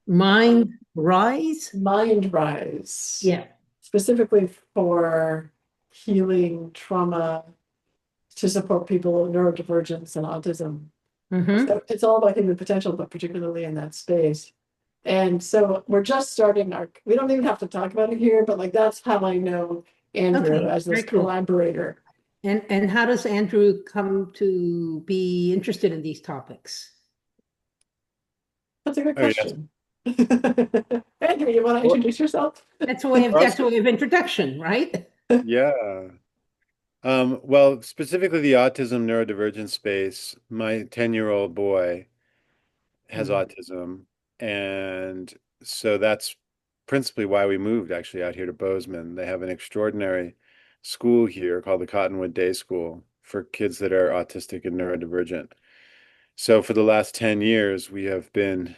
Mind rise? Mind Rise, Yeah. specifically for healing trauma to support people with neurodivergence and autism. Mm-hmm. So it's all about human potential, but particularly in that space. And so we're just starting we don't even have to talk about it here, but like that's how I know Andrew Okay, as this very cool. collaborator. And how does Andrew come to be interested in these topics? That's a good Oh, yes. question. Andrew, you want to Well, introduce yourself? That's a also, way of introduction, right? yeah. Well, specifically the autism neurodivergent space, my 10-year-old boy has Mm. autism. And so that's principally why we moved actually out here to Bozeman. They have an extraordinary school here called the Cottonwood Day School for kids that are autistic and neurodivergent. So for the last 10 years, we have been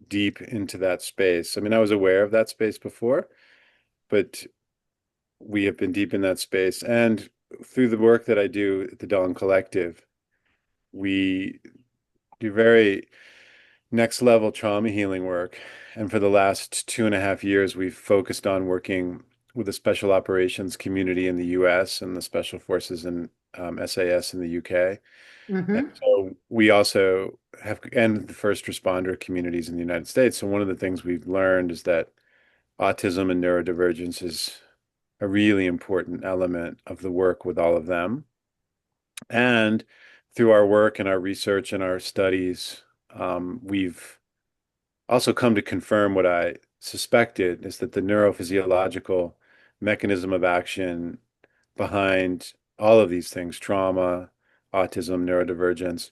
deep into that space. I mean, I was aware of that space before, but we have been deep in that space. And through the work that I do at the Dawn Collective, we do very next level trauma healing work. And for the last 2.5 years, we've focused on working with the special operations community in the US and the special forces in SAS in the UK. And Mm-hmm. so we also have, and the first responder communities in the United States. So one of the things we've learned is that autism and neurodivergence is a really important element of the work with all of them. And through our work and our research and our studies, we've also come to confirm what I suspected is that the neurophysiological mechanism of action behind all of these things, trauma, autism, neurodivergence,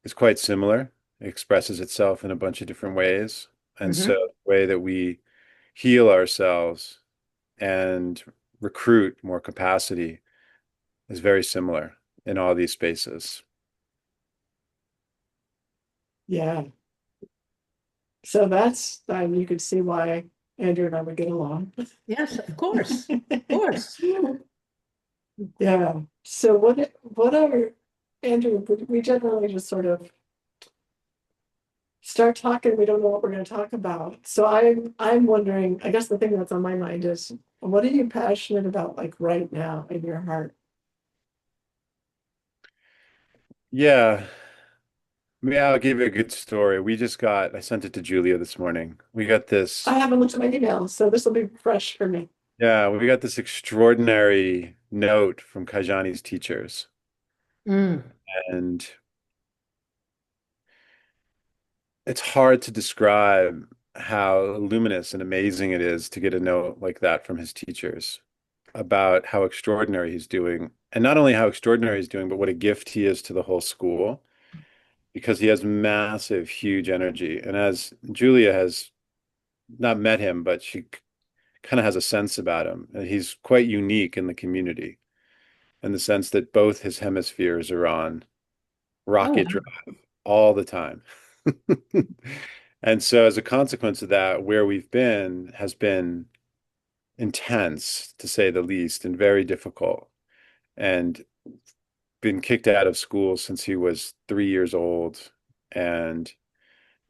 is quite similar. It expresses itself in a bunch of different ways. And so Mm-hmm. the way that we heal ourselves and recruit more capacity is very similar in all these spaces. Yeah. So that's, you could see why Andrew and I would get along. Yes, of course. Of course. Yeah. So what are, Andrew, we generally just sort of start talking, we don't know what we're going to talk about. So I'm wondering, I guess the thing that's on my mind is what are you passionate about like right now in your heart? Yeah. Yeah, I'll give you a good story. I sent it to Julia this morning. I haven't looked at my email, so this will be fresh for me. We got this extraordinary note from Kajani's teachers. Mm. And it's hard to describe how luminous and amazing it is to get a note like that from his teachers about how extraordinary he's doing. And not only how extraordinary he's doing, but what a gift he is to the whole school because he has massive, huge energy. And as Julia has not met him, but she kind of has a sense about him, and he's quite unique in the community in the sense that both his hemispheres are on Oh, rocket wow. drive all the time. And so, as a consequence of that, where we've been has been intense, to say the least, and very difficult. And been kicked out of school since he was 3 years old. And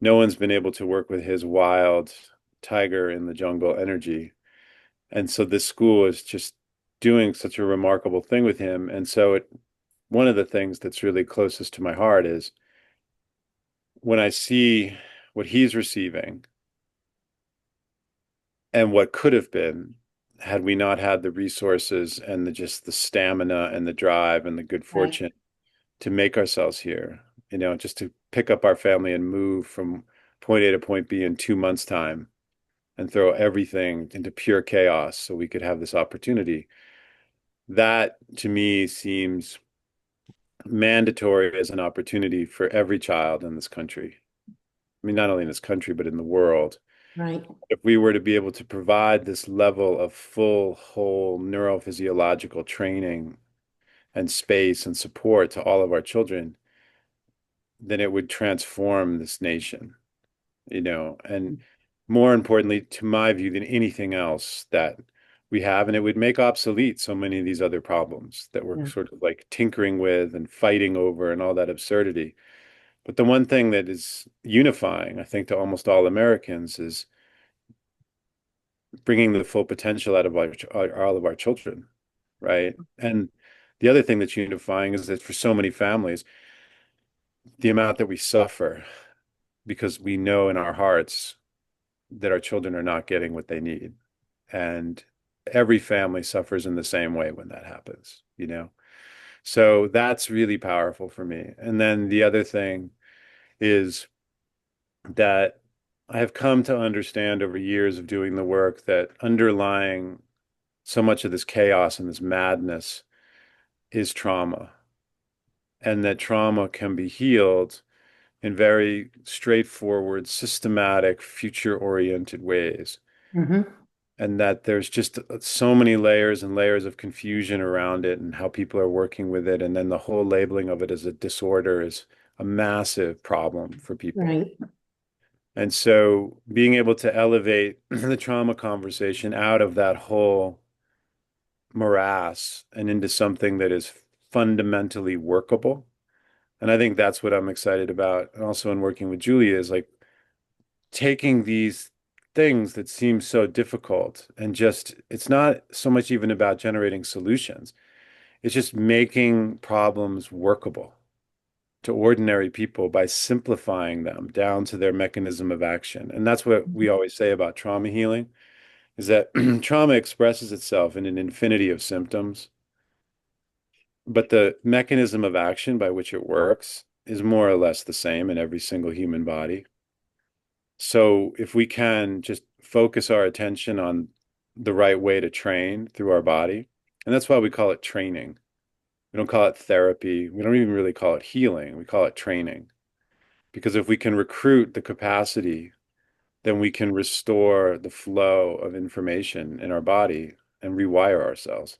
no one's been able to work with his wild tiger in the jungle energy. And so, this school is just doing such a remarkable thing with him. And so, one of the things that's really closest to my heart is when I see what he's receiving and what could have been had we not had the resources and just the stamina and the drive and the good Right. fortune to make ourselves here, just to pick up our family and move from point A to point B in 2 months' time and throw everything into pure chaos so we could have this opportunity. That to me seems mandatory as an opportunity for every child in this country. I mean, not only in this country, but in the world. Right. If we were to be able to provide this level of full, whole neurophysiological training and space and support to all of our children, then it would transform this nation, and more importantly, to my view, than anything else that we have, and it would make obsolete so many of these other problems that we're Yeah. sort of like tinkering with and fighting over and all that absurdity. But the one thing that is unifying, I think, to almost all Americans is bringing the full potential out of all of our children, right? And the other thing that's unifying is that for so many families, the amount that we suffer because we know in our hearts that our children are not getting what they need. And every family suffers in the same way when that happens, you know? So that's really powerful for me. And then the other thing is that I have come to understand over years of doing the work that underlying so much of this chaos and this madness is trauma, and that trauma can be healed in very straightforward, systematic, future-oriented ways. Hmm. And that there's just so many layers and layers of confusion around it and how people are working with it. And then the whole labeling of it as a disorder is a massive problem for people. Right. And so being able to elevate the trauma conversation out of that whole morass and into something that is fundamentally workable. And I think that's what I'm excited about. And also in working with Julia is like taking these things that seem so difficult and just, it's not so much even about generating solutions. It's just making problems workable to ordinary people by simplifying them down to their mechanism of action. And that's what we always say about trauma healing is that trauma expresses itself in an infinity of symptoms, but the mechanism of action by which it works is more or less the same in every single human body. So if we can just focus our attention on the right way to train through our body, and that's why we call it training. We don't call it therapy. We don't even really call it healing. We call it training. Because if we can recruit the capacity, then we can restore the flow of information in our body and rewire ourselves.